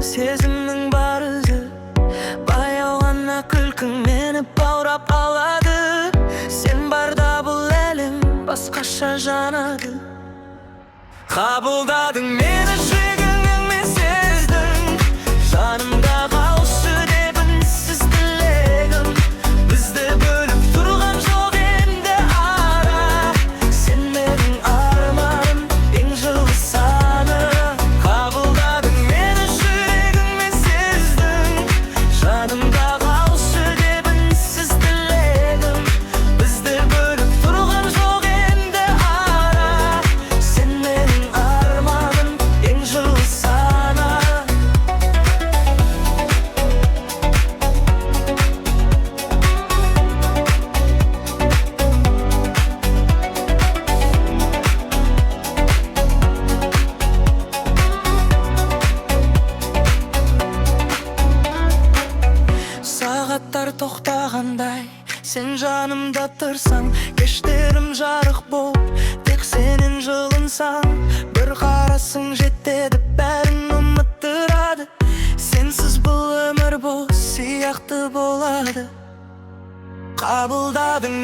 сезімнің бар өзі. Баяу ғана күлкің мені баурап алады. Сен барда бұл әлем басқаша жанады. Қабылдадың мені жүрегіңнен, мен сездің. Жанымда қалшы деп үнсіз тілегім. Бізді бөліп тұрған жоқ енді ара. Сен менің арманым, ең жылы саны. Қабылдадың мені жүрегіңмен, сездің. Жанымда қалшы деп үнсіз тілегім. Бізді бөліп тұрған жоқ енді ара. Сен менің арманым, ең жылы саны. Сағаттар тоқтағандай, сен жанымда тұрсаң, кештерім жарық болып, тек сенен жылынсаң. Бір қарасың жетеді, бәрін ұмыттырады. Сенсіз бұл өмір бос сияқты болады. Қабылдадың